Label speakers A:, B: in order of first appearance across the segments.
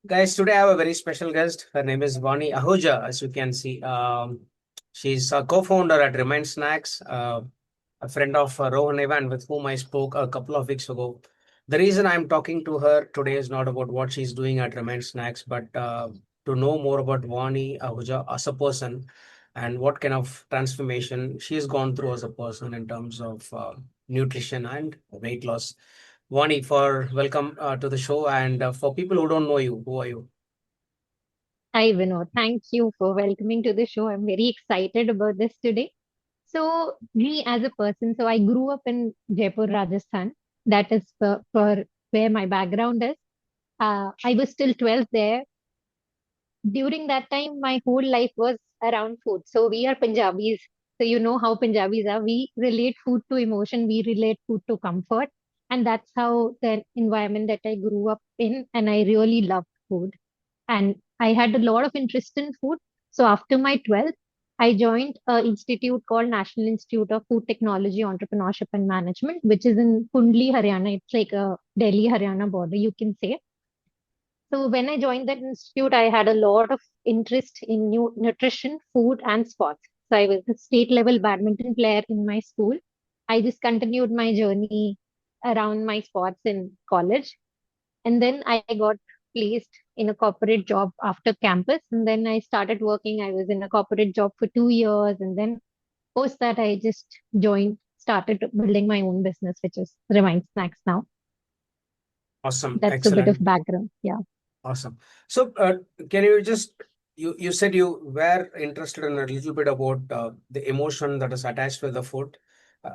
A: Guys, today I have a very special guest. Her name is Vani Ahuja, as you can see. She's a co-founder at Remain Snacks, a friend of Rohan Evan, with whom I spoke a couple of weeks ago. The reason I'm talking to her today is not about what she's doing at Remain Snacks, but to know more about Vani Ahuja as a person and what kind of transformation she's gone through as a person in terms of nutrition and weight loss. Vani, for welcome to the show. And for people who don't know you, who are you?
B: Hi, Vinod. Thank you for welcoming to the show. I'm very excited about this today. So, me as a person, so I grew up in Jaipur, Rajasthan. That is for where my background is. I was still 12 there. During that time, my whole life was around food. So, we are Punjabis. So, you know how Punjabis are. We relate food to emotion, we relate food to comfort. And that's how the environment that I grew up in. And I really loved food and I had a lot of interest in food. So after my 12th, I joined an institute called National Institute of Food Technology, Entrepreneurship and Management, which is in Kundli, Haryana. It's like a Delhi Haryana border, you can say. So when I joined that institute, I had a lot of interest in new nutrition, food, and sports. So I was a state level badminton player in my school. I just continued my journey around my sports in college and then I got placed in a corporate job after campus. And then I started working. I was in a corporate job for 2 years. And then post that, I just started building my own business, which is Remind Snacks now.
A: Awesome.
B: That's a bit of
A: Excellent.
B: background. Yeah.
A: Awesome. So, can you just, you said you were interested in a little bit about the emotion that is attached with the food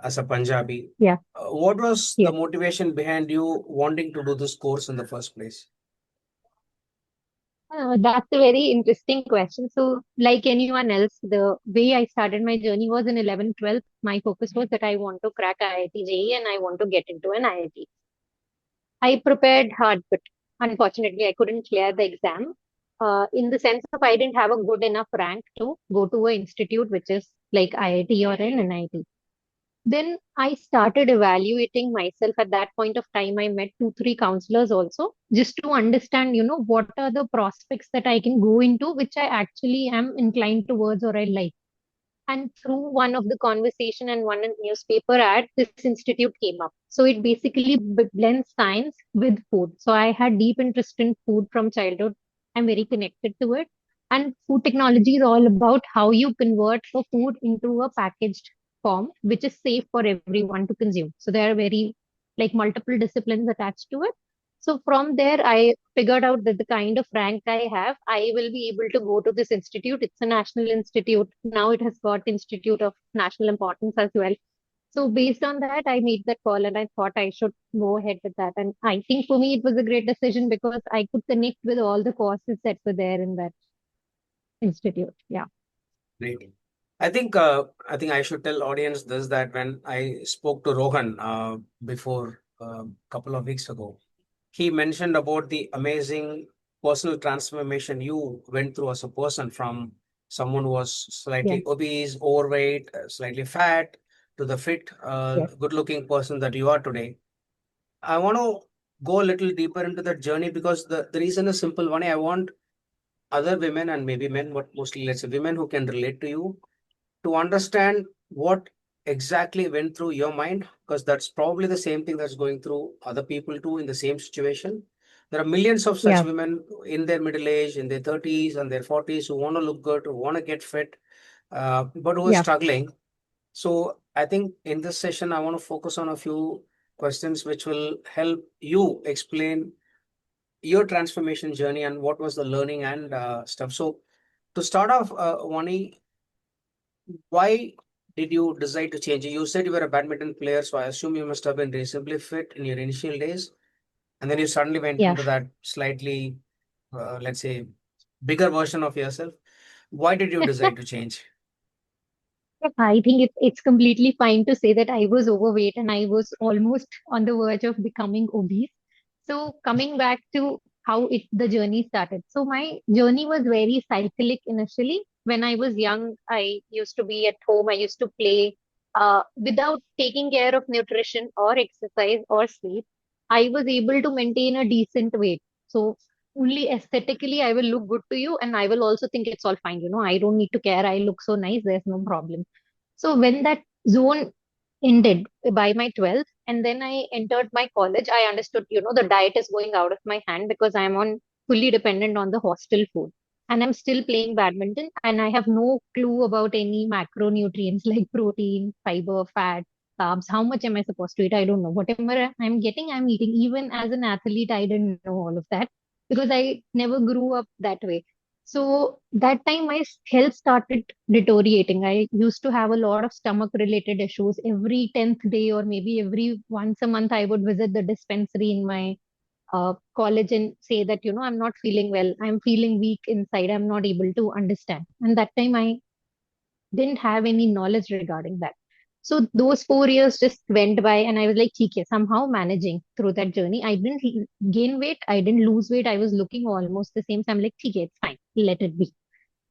A: as a Punjabi.
B: Yeah.
A: What was the
B: Yes.
A: motivation behind you wanting to do this course in the first place?
B: That's a very interesting question. So, like anyone else, the way I started my journey was in 11, 12. My focus was that I want to crack IIT JEE and I want to get into an IIT. I prepared hard, but unfortunately, I couldn't clear the exam. In the sense of I didn't have a good enough rank to go to an institute which is like IIT or an NIT. Then I started evaluating myself at that point of time. I met two, three counselors also just to understand, what are the prospects that I can go into, which I actually am inclined towards or I like. And through one of the conversation and one newspaper ad, this institute came up. So it basically blends science with food. So I had deep interest in food from childhood. I'm very connected to it. And food technology is all about how you convert the food into a packaged form, which is safe for everyone to consume. So there are very like multiple disciplines attached to it. So from there, I figured out that the kind of rank I have, I will be able to go to this institute. It's a national institute. Now it has got institute of national importance as well. So based on that, I made that call and I thought I should go ahead with that. And I think for me, it was a great decision because I could connect with all the courses that were there in that institute. Yeah.
A: Great. I think I should tell audience this that when I spoke to Rohan before a couple of weeks ago, he mentioned about the amazing personal transformation you went through as a person from someone who was
B: Yeah.
A: slightly obese, overweight, slightly fat to the fit,
B: Yes.
A: good looking person that you are today. I want to go a little deeper into that journey because the reason is simple. One, I want other women and maybe men, but mostly let's say women who can relate to you to understand what exactly went through your mind because that's probably the same thing that's going through other people too in the same situation. There are millions of such
B: Yeah.
A: women in their middle age, in their 30s and their 40s who want to look good, who want to get fit, but who are
B: Yeah.
A: struggling. So I think in this session, I want to focus on a few questions which will help you explain your transformation journey and what was the learning and stuff. So to start off, Vani, why did you decide to change? You said you were a badminton player, so I assume you must have been reasonably fit in your initial days, and then you suddenly went
B: Yeah.
A: into that slightly, let's say, bigger version of yourself. Why did you decide to change?
B: I think it's completely fine to say that I was overweight and I was almost on the verge of becoming obese. So coming back to how the journey started. So my journey was very cyclic initially. When I was young, I used to be at home. I used to play without taking care of nutrition or exercise or sleep. I was able to maintain a decent weight. So only aesthetically I will look good to you, and I will also think it's all fine. I don't need to care. I look so nice. There's no problem. So when that zone ended by my 12th, and then I entered my college, I understood, the diet is going out of my hand because I'm on fully dependent on the hostel food. And I'm still playing badminton, and I have no clue about any macronutrients like protein, fiber, fat, carbs. How much am I supposed to eat? I don't know. Whatever I'm getting, I'm eating. Even as an athlete, I didn't know all of that because I never grew up that way. So that time my health started deteriorating. I used to have a lot of stomach related issues. Every 10th day or maybe every once a month, I would visit the dispensary in my college and say that, I'm not feeling well. I'm feeling weak inside. I'm not able to understand. And that time I didn't have any knowledge regarding that. So those 4 years just went by, and I was like, okay, somehow managing through that journey. I didn't gain weight. I didn't lose weight. I was looking almost the same. So I'm like, okay, it's fine. Let it be.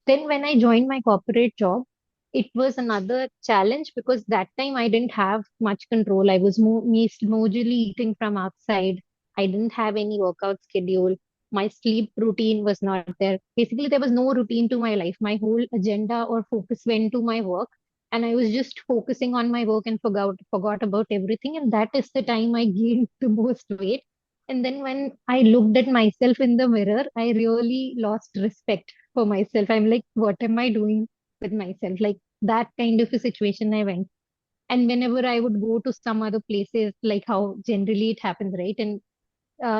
B: Then when I joined my corporate job, it was another challenge because that time I didn't have much control. I was mostly eating from outside. I didn't have any workout schedule. My sleep routine was not there. Basically, there was no routine to my life. My whole agenda or focus went to my work, and I was just focusing on my work and forgot about everything. And that is the time I gained the most weight. And then when I looked at myself in the mirror, I really lost respect for myself. I'm like, what am I doing with myself? Like that kind of a situation I went. And whenever I would go to some other places, like how generally it happens, right? And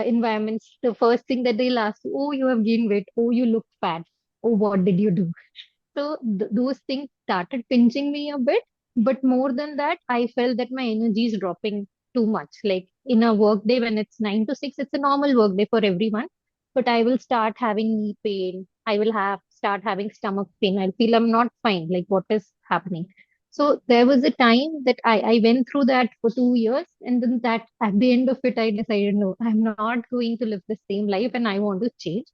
B: environments, the first thing that they'll ask, oh, you have gained weight. Oh, you look fat. Oh, what did you do? So those things started pinching me a bit. But more than that, I felt that my energy is dropping too much. Like in a work day, when it's 9 to 6, it's a normal work day for everyone. But I will start having knee pain. I will have start having stomach pain. I feel I'm not fine. Like what is happening? So there was a time that I went through that for 2 years, and then that at the end of it, I decided, no, I'm not going to live the same life, and I want to change.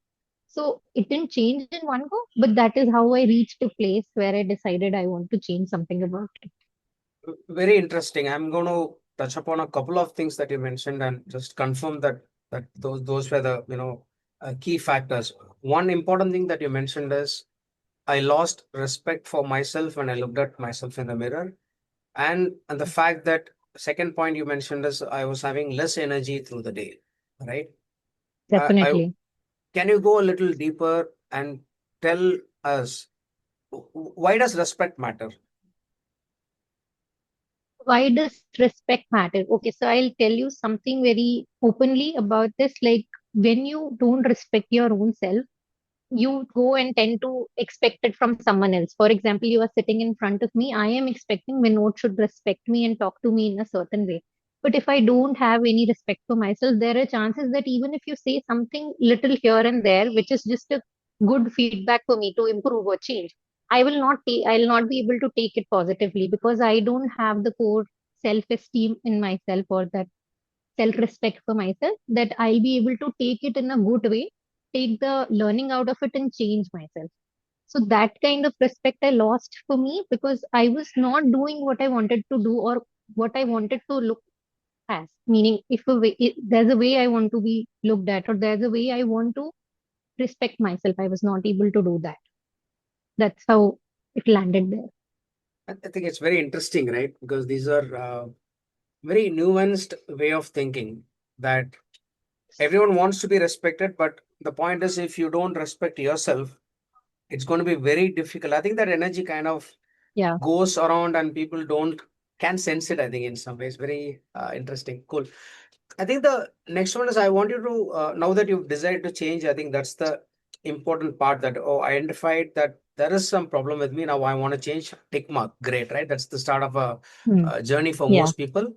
B: So it didn't change in one go, but that is how I reached a place where I decided I want to change something about it.
A: Very interesting. I'm going to touch upon a couple of things that you mentioned and just confirm that those were the key factors. One important thing that you mentioned is I lost respect for myself when I looked at myself in the mirror, and the fact that second point you mentioned is I was having less energy through the day, right? I
B: Definitely.
A: Can you go a little deeper and tell us why does respect matter?
B: Why does respect matter? Okay, so I'll tell you something very openly about this. Like when you don't respect your own self, you go and tend to expect it from someone else. For example, you are sitting in front of me. I am expecting Vinod should respect me and talk to me in a certain way. But if I don't have any respect for myself, there are chances that even if you say something little here and there, which is just a good feedback for me to improve or change, I'll not be able to take it positively because I don't have the core self-esteem in myself or that self-respect for myself that I'll be able to take it in a good way, take the learning out of it and change myself. So that kind of respect I lost for me because I was not doing what I wanted to do or what I wanted to look as. Meaning, if there's a way I want to be looked at or there's a way I want to respect myself, I was not able to do that. That's how it landed there.
A: I think it's very interesting, right? Because these are very nuanced way of thinking that everyone wants to be respected, but the point is if you don't respect yourself, it's going to be very difficult. I think that energy kind of
B: Yeah.
A: goes around and people don't can sense it. I think in some ways, very interesting. Cool. I think the next one is I want you to now that you've decided to change. I think that's the important part that I identified that there is some problem with me now. I want to change. Tick mark. Great, right? That's the start of
B: Hmm.
A: a journey for
B: Yeah.
A: most people.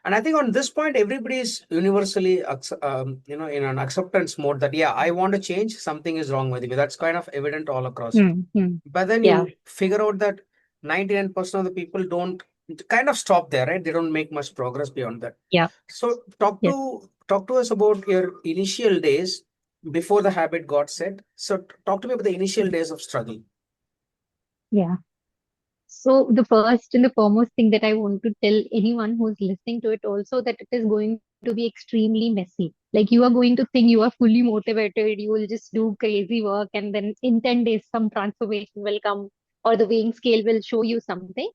A: And I think on this point, everybody is universally, in an acceptance mode that yeah, I want to change. Something is wrong with me. That's kind of evident all across.
B: Hmm. Hmm.
A: But then
B: Yeah.
A: you figure out that 99% of the people don't kind of stop there, right? They don't make much progress beyond that.
B: Yeah.
A: So
B: Yes.
A: talk to us about your initial days before the habit got set. So talk to me about the initial days of struggle.
B: Yeah. So the first and the foremost thing that I want to tell anyone who's listening to it also that it is going to be extremely messy. Like you are going to think you are fully motivated, you will just do crazy work, and then in 10 days, some transformation will come, or the weighing scale will show you something.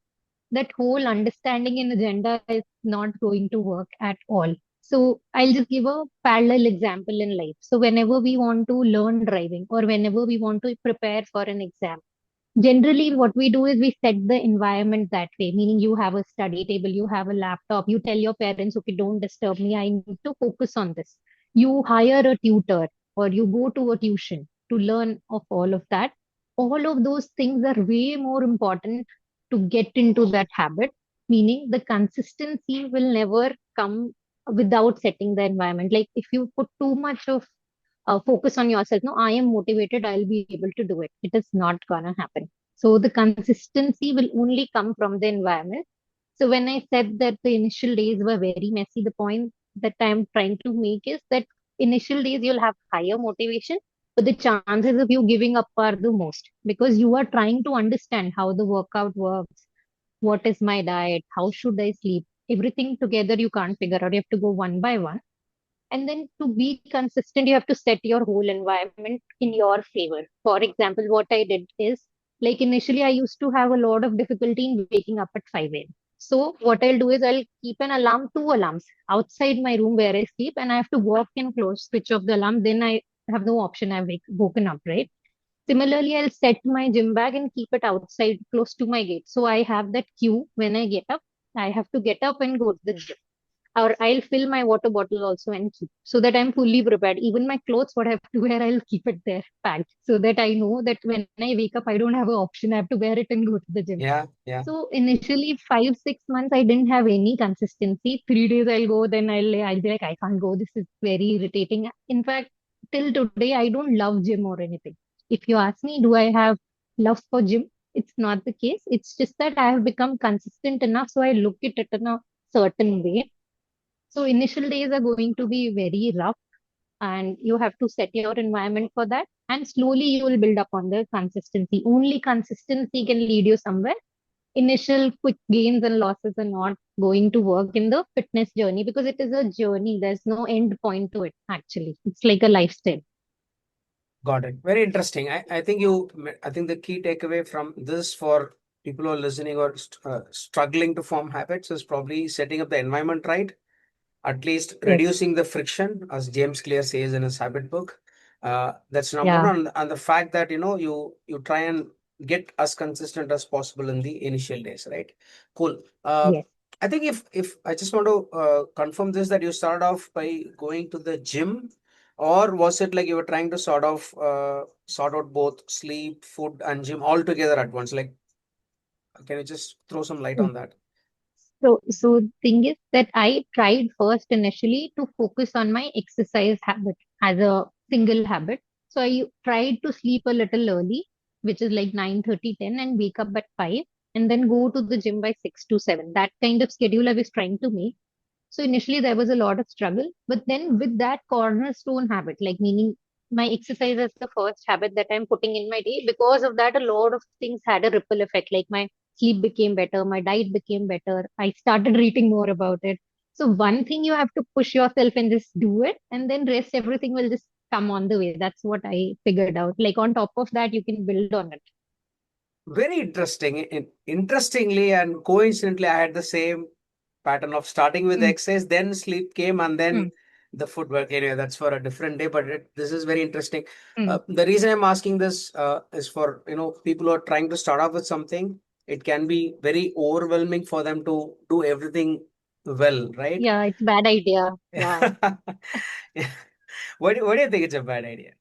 B: That whole understanding and agenda is not going to work at all. So I'll just give a parallel example in life. So whenever we want to learn driving or whenever we want to prepare for an exam, generally what we do is we set the environment that way, meaning you have a study table, you have a laptop, you tell your parents, okay, don't disturb me, I need to focus on this. You hire a tutor or you go to a tuition to learn of all of that. All of those things are way more important to get into that habit, meaning the consistency will never come without setting the environment. Like if you put too much of focus on yourself. No, I am motivated. I'll be able to do it. It is not gonna happen. So the consistency will only come from the environment. So when I said that the initial days were very messy, the point that I'm trying to make is that initial days you'll have higher motivation, but the chances of you giving up are the most because you are trying to understand how the workout works, what is my diet, how should I sleep. Everything together you can't figure out. You have to go one by one. And then to be consistent, you have to set your whole environment in your favor. For example, what I did is like initially I used to have a lot of difficulty in waking up at 5 a.m. So what I'll do is I'll keep an alarm, two alarms outside my room where I sleep, and I have to walk and close, switch off the alarm. Then I have no option. Woken up, right? Similarly, I'll set my gym bag and keep it outside close to my gate. So I have that cue when I get up. I have to get up and go to the gym, or I'll fill my water bottle also and keep so that I'm fully prepared. Even my clothes, what I have to wear, I'll keep it there packed so that I know that when I wake up, I don't have an option. I have to wear it and go to the gym.
A: Yeah, yeah.
B: So initially, 5, 6 months, I didn't have any consistency. 3 days I'll go, then I'll be like, I can't go. This is very irritating. In fact, till today, I don't love gym or anything. If you ask me, do I have love for gym? It's not the case. It's just that I have become consistent enough, so I look at it in a certain way. So initial days are going to be very rough, and you have to set your environment for that. And slowly you will build up on the consistency. Only consistency can lead you somewhere. Initial quick gains and losses are not going to work in the fitness journey because it is a journey. There's no end point to it, actually. It's like a lifestyle.
A: Got it. Very interesting. I think the key takeaway from this for people who are listening or struggling to form habits is probably setting up the environment right, at least
B: Yes.
A: reducing the friction, as James Clear says in his habit book. That's number
B: Yeah.
A: one. And the fact that, you try and get as consistent as possible in the initial days, right? Cool.
B: Yes.
A: I think if I just want to confirm this, that you started off by going to the gym, or was it like you were trying to sort out both sleep, food, and gym all together at once? Like, can you just throw some light on that?
B: So thing is that I tried first initially to focus on my exercise habit as a single habit. So I tried to sleep a little early, which is like 9:30, 10, and wake up at 5, and then go to the gym by 6 to 7. That kind of schedule I was trying to make. So initially there was a lot of struggle, but then with that cornerstone habit, like meaning my exercise is the first habit that I'm putting in my day. Because of that, a lot of things had a ripple effect. Like my sleep became better, my diet became better. I started reading more about it. So one thing you have to push yourself and just do it, and then rest everything will just come on the way. That's what I figured out. Like on top of that, you can build on it.
A: Very interesting. Interestingly and coincidentally, I had the same pattern of starting with
B: Mm,
A: exercise, then sleep came, and then
B: mm,
A: the footwork. Anyway, that's for a different day. But this is very interesting.
B: mm.
A: The reason I'm asking this is for people who are trying to start off with something. It can be very overwhelming for them to do everything well, right?
B: Yeah, it's bad idea. Yeah.
A: Yeah. Why do you think it's a bad idea?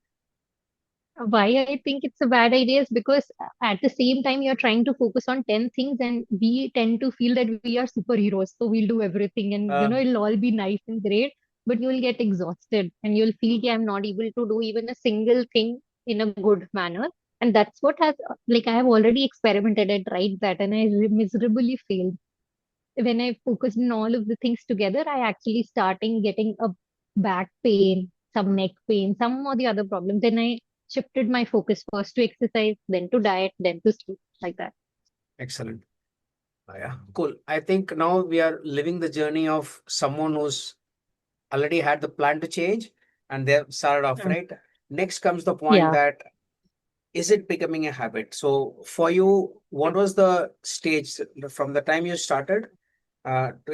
B: Why I think it's a bad idea is because at the same time you're trying to focus on 10 things, and we tend to feel that we are superheroes. So we'll do everything, and it'll all be nice and great, but you'll get exhausted and you'll feel, yeah, I'm not able to do even a single thing in a good manner. And that's what has, like, I have already experimented and tried that, and I miserably failed. When I focused on all of the things together, I actually starting getting a back pain, some neck pain, some or the other problems. Then I shifted my focus first to exercise, then to diet, then to sleep, like that.
A: Excellent. Yeah, cool. I think now we are living the journey of someone who's already had the plan to change and they've started off,
B: Mm.
A: right? Next comes the point
B: Yeah.
A: that is it becoming a habit? So for you, what
B: Mm.
A: was the stage from the time you started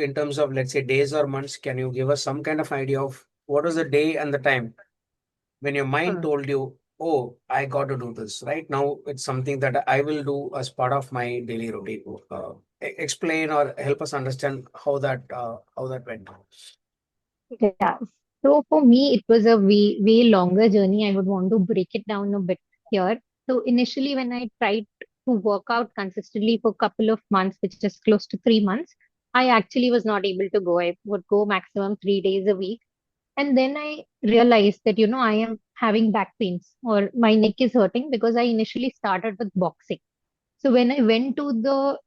A: in terms of, let's say, days or months? Can you give us some kind of idea of what was the day and the time when your mind
B: Mm.
A: told you, oh, I got to do this right now? It's something that I will do as part of my daily routine. Explain or help us understand how that went.
B: Yeah. So for me, it was a way longer journey. I would want to break it down a bit here. So initially, when I tried to work out consistently for a couple of months, which is close to 3 months, I actually was not able to go. I would go maximum 3 days a week. And then I realized that, I am having back pains or my neck is hurting because I initially started with boxing. So when I went to the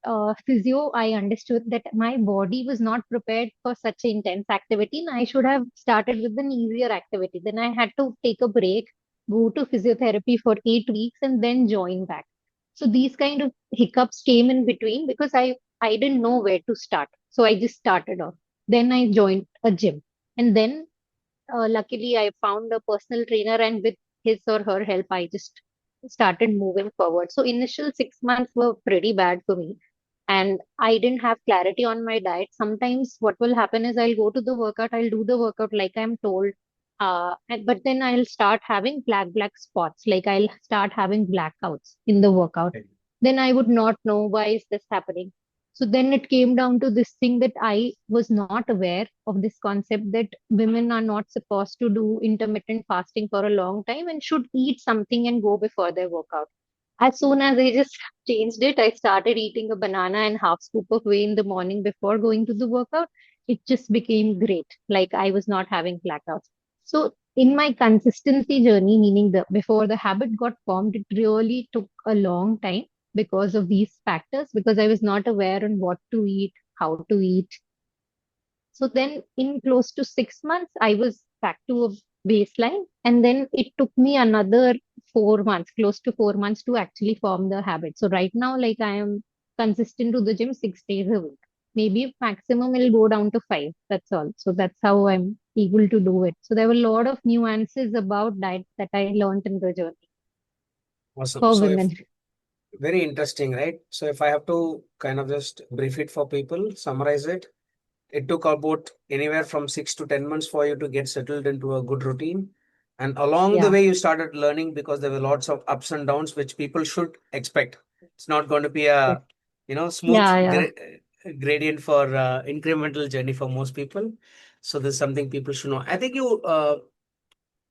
B: physio, I understood that my body was not prepared for such intense activity, and I should have started with an easier activity. Then I had to take a break, go to physiotherapy for 8 weeks, and then join back. So these kind of hiccups came in between because I didn't know where to start. So I just started off. Then I joined a gym, and then luckily I found a personal trainer, and with his or her help, I just started moving forward. So initial 6 months were pretty bad for me, and I didn't have clarity on my diet. Sometimes what will happen is I'll go to the workout, I'll do the workout like I'm told, but then I'll start having black spots, like I'll start having blackouts in the workout.
A: Okay.
B: Then I would not know why is this happening. So then it came down to this thing that I was not aware of this concept that women are not supposed to do intermittent fasting for a long time and should eat something and go before their workout. As soon as I just changed it, I started eating a banana and half scoop of whey in the morning before going to the workout. It just became great. Like I was not having blackouts. So in my consistency journey, meaning the before the habit got formed, it really took a long time because of these factors, because I was not aware on what to eat, how to eat. So then in close to 6 months, I was back to a baseline. And then it took me another 4 months, close to 4 months to actually form the habit. So right now, like I am consistent to the gym 6 days a week. Maybe maximum will go down to five. That's all. So that's how I'm able to do it. So there were a lot of nuances about diet that I learned in the journey
A: Awesome.
B: for
A: So if
B: women.
A: very interesting, right? So if I have to kind of just brief it for people, summarize it, it took about anywhere from 6 to 10 months for you to get settled into a good routine. And along the
B: Yeah.
A: way, you started learning because there were lots of ups and downs, which people should expect. It's not going to be
B: Yes.
A: a, smooth
B: Yeah. Yeah.
A: gradient for incremental journey for most people. So there's something people should know. I think you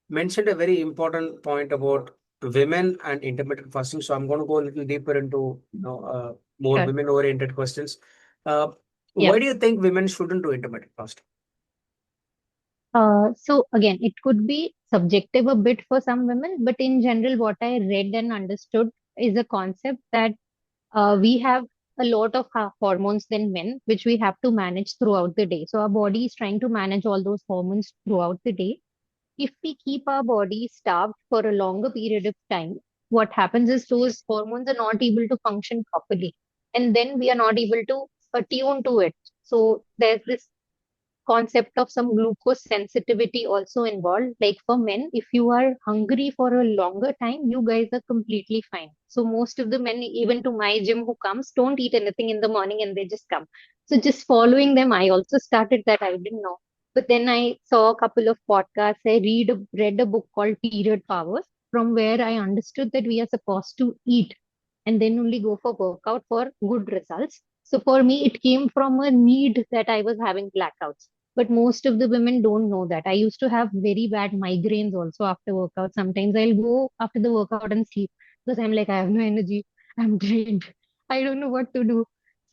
A: mentioned a very important point about women and intermittent fasting. So I'm going to go a little deeper into more
B: Sure.
A: women-oriented questions. Uh,
B: Yeah.
A: why do you think women shouldn't do intermittent fasting?
B: So again, it could be subjective a bit for some women, but in general, what I read and understood is a concept that we have a lot of hormones than men, which we have to manage throughout the day. So our body is trying to manage all those hormones throughout the day. If we keep our body starved for a longer period of time, what happens is those hormones are not able to function properly, and then we are not able to attune to it. So there's this concept of some glucose sensitivity also involved. Like for men, if you are hungry for a longer time, you guys are completely fine. So most of the men, even to my gym who comes, don't eat anything in the morning and they just come. So just following them, I also started that. I didn't know. But then I saw a couple of podcasts. I read a book called Period Powers, from where I understood that we are supposed to eat and then only go for workout for good results. So for me, it came from a need that I was having blackouts, but most of the women don't know that. I used to have very bad migraines also after workout. Sometimes I'll go after the workout and sleep because I'm like, I have no energy. I'm drained. I don't know what to do.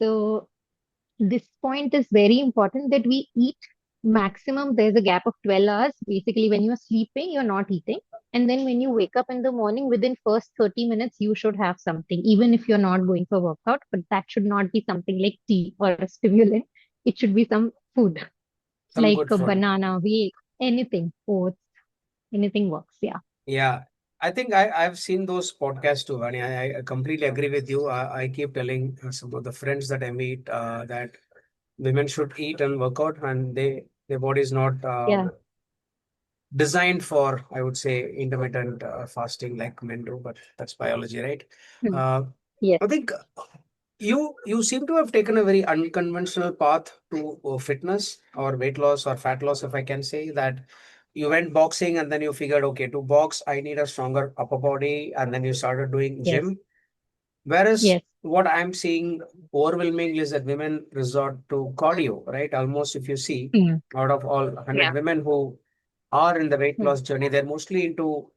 B: So this point is very important that we eat maximum. There's a gap of 12 hours. Basically, when you're sleeping, you're not eating. And then when you wake up in the morning, within first 30 minutes, you should have something, even if you're not going for workout. But that should not be something like tea or a stimulant. It should be some food
A: Some
B: like
A: good
B: a
A: food.
B: banana, wheat, anything, oats, anything works. Yeah.
A: Yeah, I think I've seen those podcasts too, Vani. I completely agree with you. I keep telling some of the friends that I meet that women should eat and work out, and they Their body is not
B: Yeah.
A: designed for, I would say, intermittent fasting like men do, but that's biology, right?
B: Hmm.
A: Uh,
B: Yes.
A: I think you seem to have taken a very unconventional path to fitness or weight loss or fat loss, if I can say that. You went boxing and then you figured, okay, to box, I need a stronger upper body, and then you started doing
B: Yes.
A: gym. Whereas
B: Yes.
A: what I'm seeing overwhelmingly is that women resort to cardio, right? Almost if you see
B: Hmm.
A: out of all
B: Yeah.
A: 100 women who are in the weight
B: Hmm.
A: loss journey, they're mostly into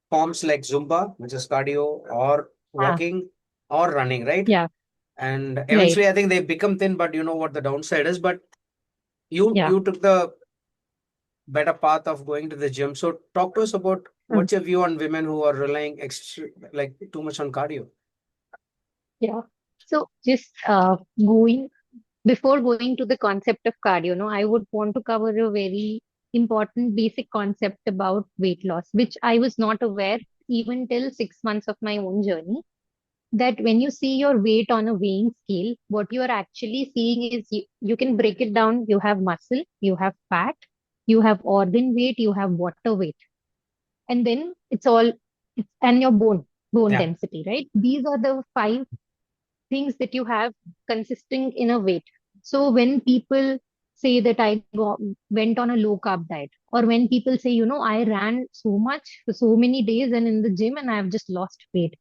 A: forms like Zumba, which is cardio, or
B: Ah.
A: walking or running, right?
B: Yeah.
A: And
B: Right.
A: eventually, I think they become thin, but you know what the downside is. But you
B: Yeah.
A: you took the better path of going to the gym. So talk to us about
B: Hmm.
A: what's your view on women who are relying extra, like too much on cardio.
B: Yeah. So just going before going to the concept of cardio, no, I would want to cover a very important basic concept about weight loss, which I was not aware even till 6 months of my own journey. That when you see your weight on a weighing scale, what you are actually seeing is you can break it down. You have muscle, you have fat, you have organ weight, you have water weight, and then and your bone
A: Yeah,
B: density, right? These are the five things that you have consisting in a weight. So when people say that went on a low carb diet, or when people say, I ran so much for so many days and in the gym and I've just lost weight.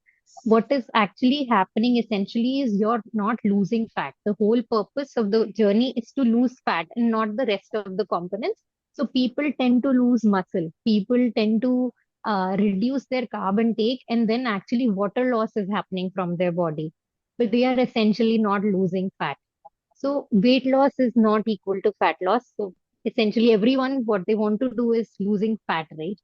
B: What is actually happening essentially is you're not losing fat. The whole purpose of the journey is to lose fat and not the rest of the components. So people tend to lose muscle. People tend to reduce their carb intake, and then actually water loss is happening from their body, but they are essentially not losing fat. So weight loss is not equal to fat loss. So essentially everyone, what they want to do is losing fat, right?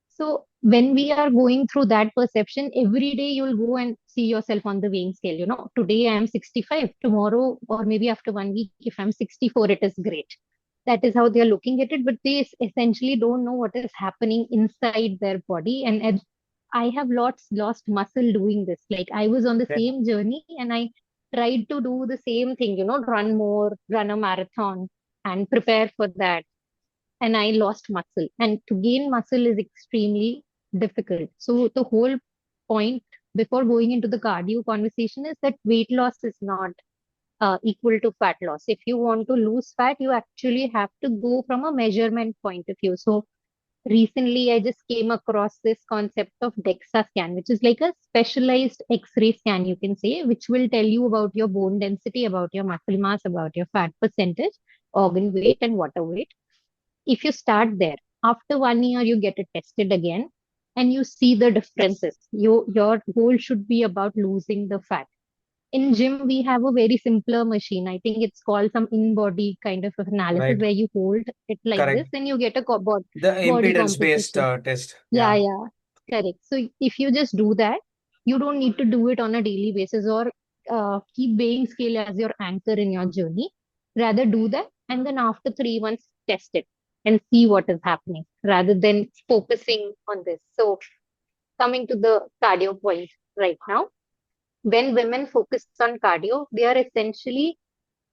B: So when we are going through that perception, every day you'll go and see yourself on the weighing scale. Today I am 65, tomorrow or maybe after 1 week, if I'm 64, it is great. That is how they are looking at it, but they essentially don't know what is happening inside their body. And I have lost muscle doing this. Like I was on the
A: okay.
B: same journey and I tried to do the same thing, run more, run a marathon and prepare for that. And I lost muscle. And to gain muscle is extremely difficult. So the whole point before going into the cardio conversation is that weight loss is not equal to fat loss. If you want to lose fat, you actually have to go from a measurement point of view. So recently, I just came across this concept of DEXA scan, which is like a specialized X-ray scan, you can say, which will tell you about your bone density, about your muscle mass, about your fat percentage, organ weight, and water weight. If you start there, after 1 year, you get it tested again, and you see the differences. Your goal should be about losing the fat. In gym, we have a very simpler machine. I think it's called some in-body kind of analysis
A: Right,
B: where you hold it like this
A: correct.
B: and you get a
A: The
B: body
A: impedance based
B: composition.
A: test.
B: Yeah,
A: Yeah.
B: yeah, correct. So if you just do that, you don't need to do it on a daily basis or keep weighing scale as your anchor in your journey. Rather do that and then after 3 months test it and see what is happening rather than focusing on this. So coming to the cardio point right now, when women focus on cardio, they are essentially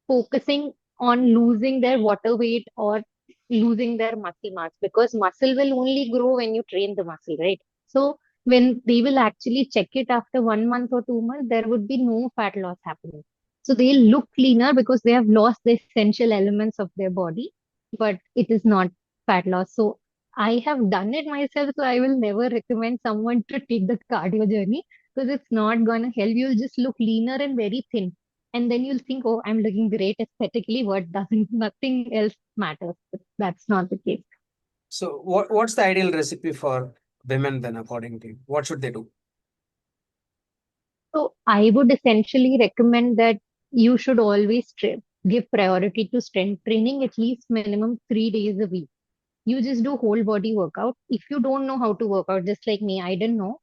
B: focusing on losing their water weight or losing their muscle mass because muscle will only grow when you train the muscle, right? So when they will actually check it after 1 month or 2 months, there would be no fat loss happening. So they'll look cleaner because they have lost the essential elements of their body, but it is not fat loss. So I have done it myself, so I will never recommend someone to take the cardio journey because it's not going to help. You'll just look leaner and very thin, and then you'll think, oh, I'm looking great aesthetically. What doesn't, nothing else matters. But that's not the case.
A: So what's the ideal recipe for women then, according to you? What should they do?
B: So I would essentially recommend that you should always give priority to strength training at least minimum 3 days a week. You just do whole body workout. If you don't know how to work out, just like me, I didn't know.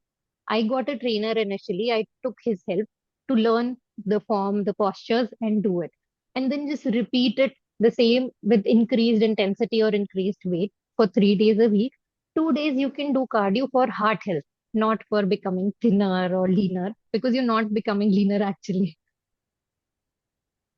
B: I got a trainer initially. I took his help to learn the form, the postures, and do it. And then just repeat it the same with increased intensity or increased weight for 3 days a week. 2 days you can do cardio for heart health, not for becoming thinner or leaner, because you're not becoming leaner actually.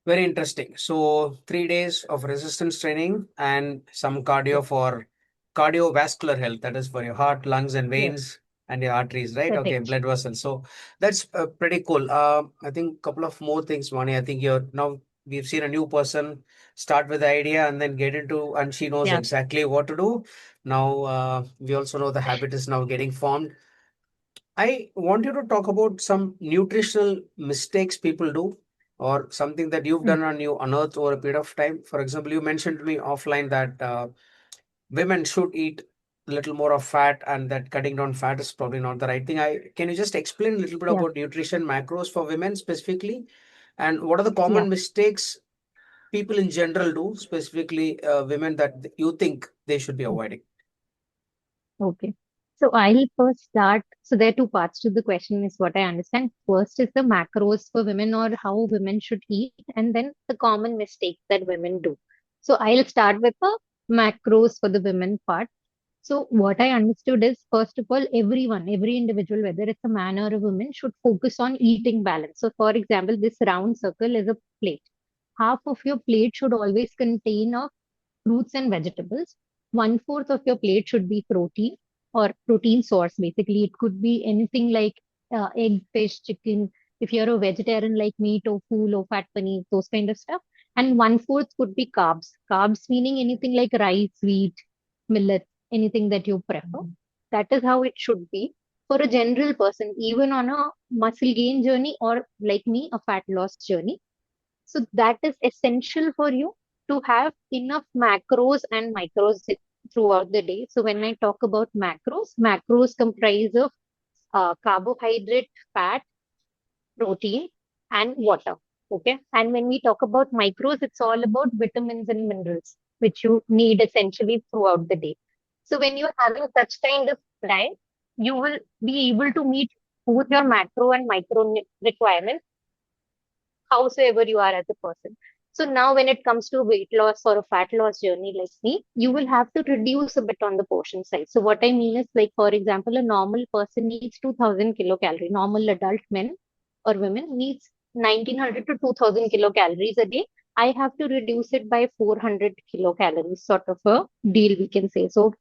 A: Very interesting. So 3 days of resistance training and some
B: Yes,
A: cardio for cardiovascular health. That is for your heart, lungs, and
B: yes,
A: veins and your arteries, right? Okay,
B: correct.
A: blood vessels. So that's pretty cool. I think a couple of more things, Mani. I think you're now we've seen a new person start with the idea and then get into, and she knows
B: Yeah.
A: exactly what to do. Now we also know the habit is now getting formed. I want you to talk about some nutritional mistakes people do or something that you've
B: Mm.
A: done and you unearthed over a period of time. For example, you mentioned to me offline that women should eat a little more of fat and that cutting down fat is probably not the right thing. Can you just explain a little bit
B: Yeah,
A: about nutrition macros for women specifically and what are the
B: yeah.
A: common mistakes people in general do, specifically women that you think they should be avoiding?
B: Okay. So I'll first start. So there are two parts to the question, is what I understand. First is the macros for women or how women should eat, and then the common mistakes that women do. So I'll start with the macros for the women part. So what I understood is, first of all, everyone, every individual, whether it's a man or a woman, should focus on eating balance. So for example, this round circle is a plate. Half of your plate should always contain a fruits and vegetables. One fourth of your plate should be protein or protein source. Basically, it could be anything like egg, fish, chicken. If you're a vegetarian like me, tofu, low fat paneer, those kind of stuff. And one fourth could be carbs. Carbs meaning anything like rice, wheat, millet, anything that you prefer. That is how it should be for a general person, even on a muscle gain journey or like me, a fat loss journey. So that is essential for you to have enough macros and micros throughout the day. So when I talk about macros, macros comprise of carbohydrate, fat, protein, and water. Okay. And when we talk about micros, it's all about vitamins and minerals, which you need essentially throughout the day. So when you're having such kind of diet, you will be able to meet both your macro and micro requirements howsoever you are as a person. So now when it comes to weight loss or a fat loss journey like me, you will have to reduce a bit on the portion size. So what I mean is like, for example, a normal person needs 2000 kilocalorie. Normal adult men or women needs 1900 to 2000 kilocalories a day. I have to reduce it by 400 kilocalories, sort of a deal we can say. So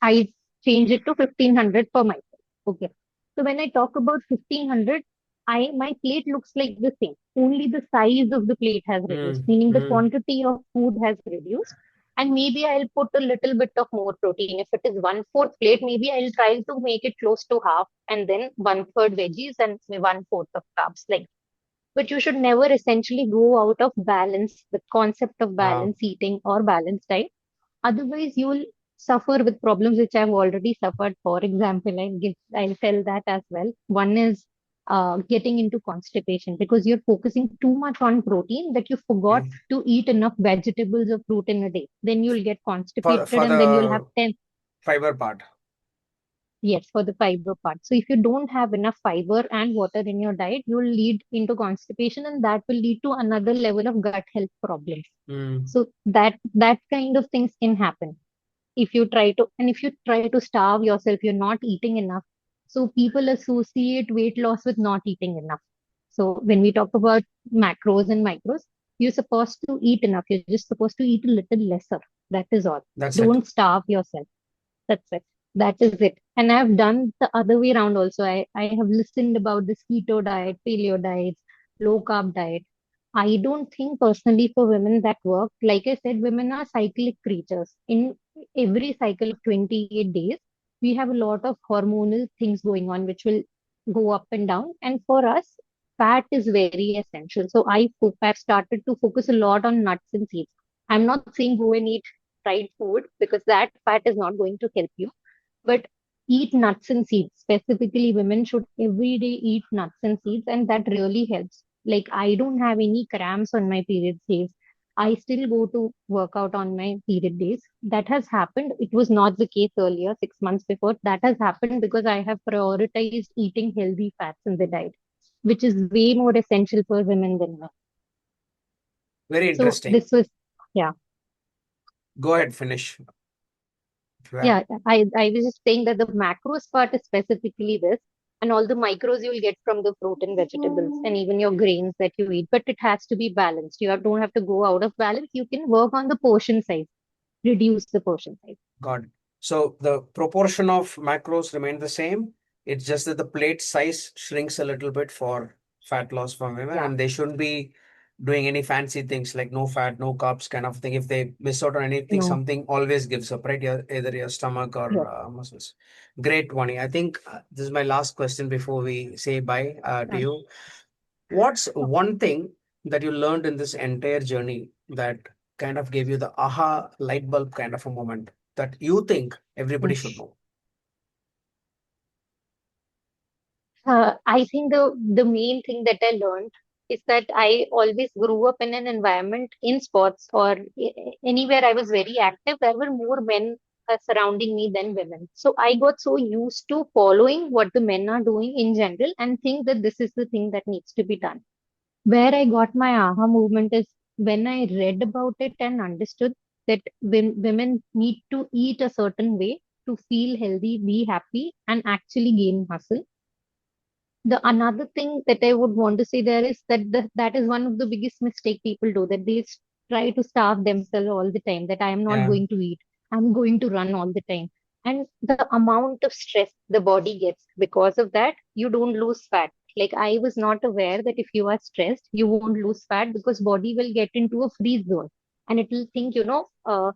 B: I change it to 1500 for myself. Okay. So when I talk about 1500, my plate looks like the same. Only the size of the plate has reduced,
A: Mm,
B: meaning the
A: mm.
B: quantity of food has reduced. And maybe I'll put a little bit of more protein. If it is one fourth plate, maybe I'll try to make it close to half and then one third veggies and one fourth of carbs. Like, but you should never essentially go out of balance, the concept of
A: Wow.
B: balance eating or balanced diet. Otherwise, you will suffer with problems which I've already suffered. For example, I'll tell that as well. One is getting into constipation because you're focusing too much on protein that you forgot
A: Mm.
B: to eat enough vegetables or fruit in a day. Then you'll get
A: For
B: constipated
A: for
B: and then you'll have
A: the
B: 10.
A: fiber part.
B: Yes, for the fiber part. So if you don't have enough fiber and water in your diet, you'll lead into constipation and that will lead to another level of gut health problems.
A: Mm.
B: So that kind of things can happen if you try to starve yourself, you're not eating enough. So people associate weight loss with not eating enough. So when we talk about macros and micros, you're supposed to eat enough. You're just supposed to eat a little lesser. That is all.
A: That's it.
B: Don't starve yourself. That's it. That is it. And I've done the other way around also. I have listened about this keto diet, paleo diets, low carb diet. I don't think personally for women that work. Like I said, women are cyclic creatures. In every cycle of 28 days, we have a lot of hormonal things going on, which will go up and down. And for us, fat is very essential. So I've started to focus a lot on nuts and seeds. I'm not saying go and eat fried food because that fat is not going to help you. But eat nuts and seeds. Specifically, women should every day eat nuts and seeds, and that really helps. Like, I don't have any cramps on my period days. I still go to work out on my period days. That has happened. It was not the case earlier, 6 months before. That has happened because I have prioritized eating healthy fats in the diet, which is way more essential for women than men.
A: Very
B: So
A: interesting.
B: this was, yeah.
A: Go ahead, finish. If you have.
B: Yeah, I was just saying that the macros part is specifically this. And all the micros you'll get from the fruit and vegetables and even your grains that you eat. But it has to be balanced. Don't have to go out of balance. You can work on the portion size, reduce the portion size.
A: Got it. So the proportion of macros remain the same. It's just that the plate size shrinks a little bit for fat loss for women,
B: Yeah,
A: and they shouldn't be doing any fancy things like no fat, no carbs kind of thing. If they miss out on anything,
B: no,
A: something always gives up, right? Either your stomach or
B: yes.
A: muscles. Great, Vani. I think this is my last question before we say bye to
B: Um,
A: you. What's
B: okay.
A: one thing that you learned in this entire journey that kind of gave you the aha light bulb kind of a moment that you think everybody
B: Mm.
A: should know?
B: I think the main thing that I learned is that I always grew up in an environment in sports or anywhere I was very active. There were more men surrounding me than women. So I got so used to following what the men are doing in general and think that this is the thing that needs to be done. Where I got my aha movement is when I read about it and understood that women need to eat a certain way to feel healthy, be happy, and actually gain muscle. The another thing that I would want to say there is that that is one of the biggest mistake people do, that they try to starve themselves all the time, that I am not
A: Yeah.
B: going to eat, I'm going to run all the time. And the amount of stress the body gets because of that, you don't lose fat. Like I was not aware that if you are stressed, you won't lose fat because body will get into a freeze zone and it will think, I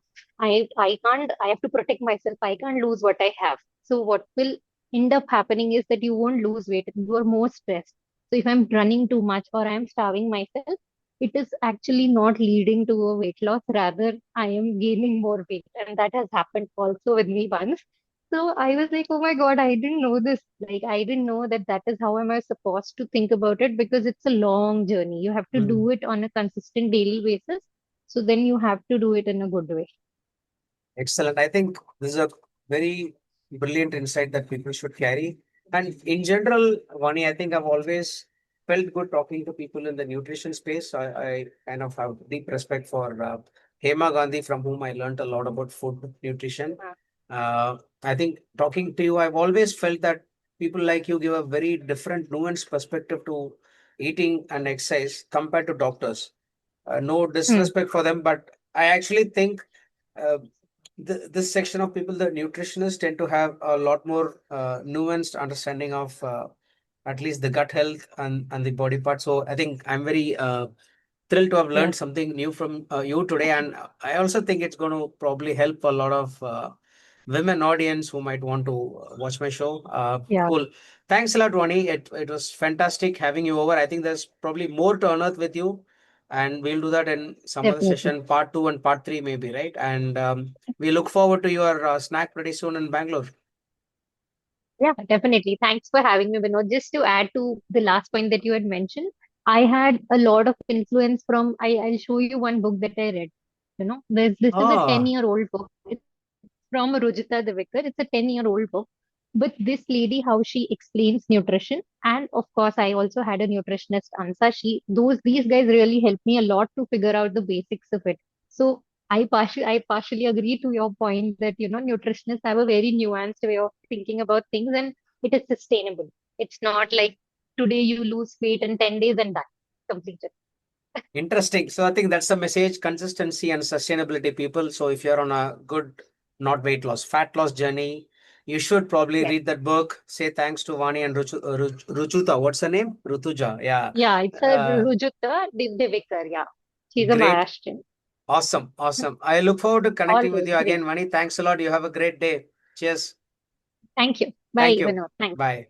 B: have to protect myself. I can't lose what I have. So what will end up happening is that you won't lose weight. You are more stressed. So if I'm running too much or I'm starving myself, it is actually not leading to a weight loss. Rather, I am gaining more weight. And that has happened also with me once. So I was like, oh my God, I didn't know this. Like, I didn't know that that is how am I supposed to think about it because it's a long journey. You have to
A: Hmm.
B: do it on a consistent daily basis. So then you have to do it in a good way.
A: Excellent. I think this is a very brilliant insight that people should carry. And in general, Vani, I think I've always felt good talking to people in the nutrition space. I kind of have deep respect for Hema Gandhi, from whom I learned a lot about food nutrition. I think talking to you, I've always felt that people like you give a very different, nuanced perspective to eating and exercise compared to doctors. No
B: Hmm.
A: disrespect for them, but I actually think uh, this section of people, the nutritionists, tend to have a lot more nuanced understanding of at least the gut health and the body part. So I think I'm very thrilled to have learned
B: Yeah.
A: something new from you today, and I also think it's going to probably help a lot of women audience who might want to watch my show.
B: Yeah.
A: Cool. Thanks a lot, Ronnie. It was fantastic having you over. I think there's probably more to unearth with you, and we'll do that in some other
B: Definitely.
A: session, part two and part three, maybe, right? And we look forward to your snack pretty soon in Bangalore.
B: Yeah, definitely. Thanks for having me, Vinod. Just to add to the last point that you had mentioned, I had a lot of influence from, I'll show you one book that I read. This is a
A: Ah,
B: 10-year-old book. It's from Rujita Devekar. It's a 10-year-old book. But this lady, how she explains nutrition, and of course, I also had a nutritionist, Ansa. These guys really helped me a lot to figure out the basics of it. So I partially agree to your point that nutritionists have a very nuanced way of thinking about things, and it is sustainable. It's not like today you lose weight in 10 days and done, completed.
A: interesting. So I think that's the message: consistency and sustainability, people. So if you're on a good, not weight loss, fat loss journey, you should probably
B: Yes.
A: read that book. Say thanks to Vani and Ruchuta. What's her name? Rutuja. Yeah.
B: Yeah, it's a
A: Uh,
B: Rujita Devekar. Yeah, she's a
A: Great.
B: Maharashtrian.
A: Awesome. Awesome. I look forward to connecting with
B: Always
A: you
B: great.
A: again, Vani. Thanks a lot. You have a great day. Cheers.
B: Thank you.
A: Thank
B: Bye,
A: you.
B: Vinod. Thanks.
A: Bye.